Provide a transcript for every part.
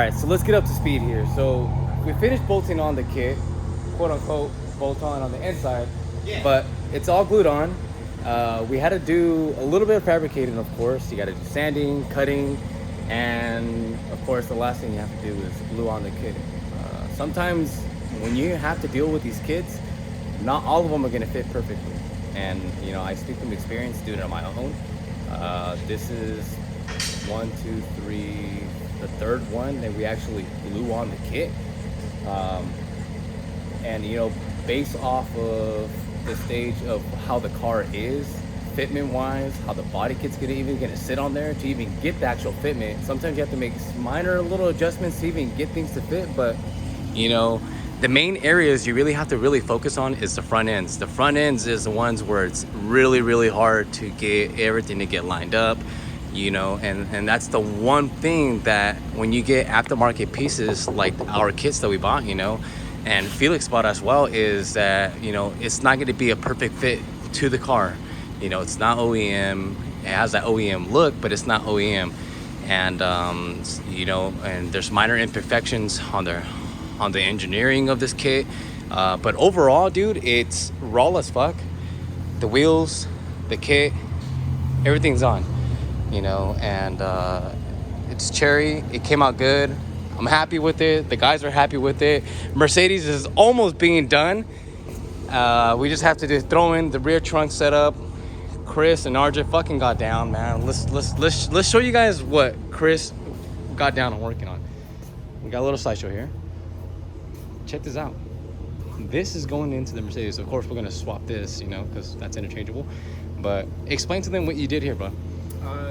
right, so let's get up to speed here. So we finished bolting on the kit, quote unquote, bolt on the inside, but it's all glued on. We had to do a little bit of fabricating, of course. You got to do sanding, cutting, and of course, the last thing you have to do is glue on the kit. Sometimes when you have to deal with these kits, not all of them are going to fit perfectly. And you know, I speak from experience doing it on my own. This is 1, 2, 3, the third one that we actually glue on the kit. And you know, based off of the stage of how the car is, fitment wise, how the body kit's gonna sit on there to even get the actual fitment. Sometimes you have to make minor little adjustments to even get things to fit, but you know, the main areas you really have to really focus on is the front ends. The front ends is the ones where it's really hard to get everything to get lined up, you know, and that's the one thing that when you get aftermarket pieces like our kits that we bought, you know, and Felix bought as well, is that, you know, it's not going to be a perfect fit to the car. You know, it's not OEM. It has that OEM look, but it's not OEM. And you know, and there's minor imperfections on the engineering of this kit, but overall, dude, it's raw as fuck. The wheels, the kit, everything's on, you know, and it's cherry. It came out good. I'm happy with it. The guys are happy with it. Mercedes is almost being done. We just have to throw in the rear trunk setup. Chris and RJ fucking got down, man. Let's show you guys what Chris got down and working on. We got a little slideshow here. Check this out. This is going into the Mercedes. Of course, we're gonna swap this, you know, because that's interchangeable. But explain to them what you did here, bro.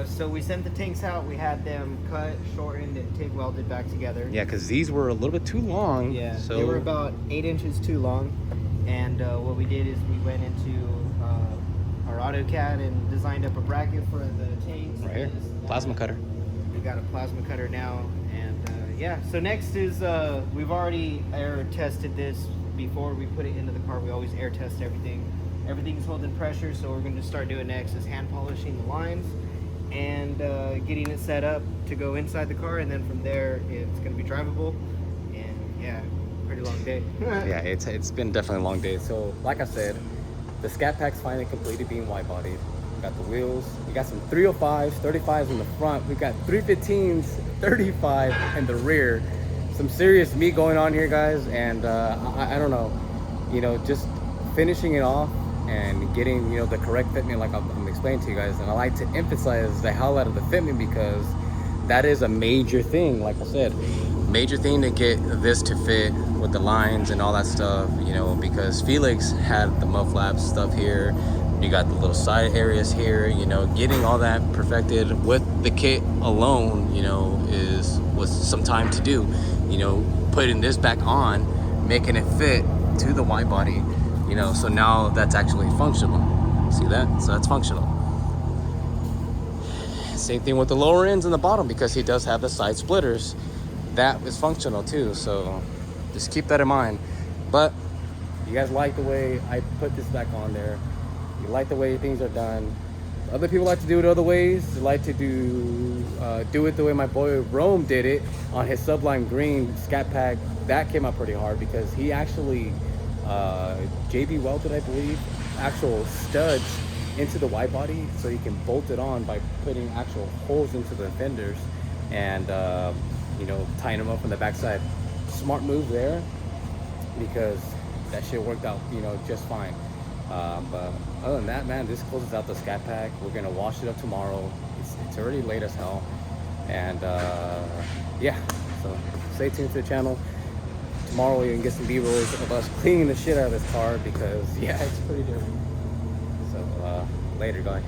So we sent the tanks out. We had them cut, shortened, and TIG welded back together. Yeah, because these were a little bit too long. Yeah, so they were about 8 inches too long. And what we did is we went into our AutoCAD and designed up a bracket for the tanks. Right here, plasma cutter. We got a plasma cutter now. And yeah, so next is we've already air tested this before we put it into the car. We always air test everything. Everything's holding pressure, so we're going to start doing next is hand polishing the lines and getting it set up to go inside the car, and then from there it's going to be drivable. And yeah, pretty long day. Yeah, it's been definitely a long day. So like I said, the ScatPack's finally completed being wide bodied. We got the wheels, we got some 305s, 35s in the front, we got 315s, 35 in the rear. Some serious meat going on here, guys. And I don't know, you know, just finishing it off and getting, you know, the correct fitment like I'm explaining to you guys. And I like to emphasize the hell out of the fitment because that is a major thing. Like I said, major thing to get this to fit with the lines and all that stuff, you know, because Felix had the mud flaps stuff here. You got the little side areas here, you know, getting all that perfected with the kit alone, you know, was some time to do. You know, putting this back on, making it fit to the wide body, you know, so now that's actually functional. See that? So that's functional. Same thing with the lower ends and the bottom, because he does have the side splitters. That is functional too, so just keep that in mind. But you guys like the way I put this back on there. You like the way things are done. Other people like to do it other ways. They like to do it the way my boy Rome did it on his Sublime Green ScatPack. That came out pretty hard because he actually JB welded, I believe, actual studs into the wide body so you can bolt it on by putting actual holes into the fenders and you know, tying them up on the backside. Smart move there because that shit worked out, you know, just fine. But other than that, man, this closes out the ScatPack. We're gonna wash it up tomorrow. It's already late as hell, and yeah, so stay tuned to the channel. Tomorrow you can get some B-rolls of us cleaning the shit out of this car because yeah, it's pretty dirty. So later, guys.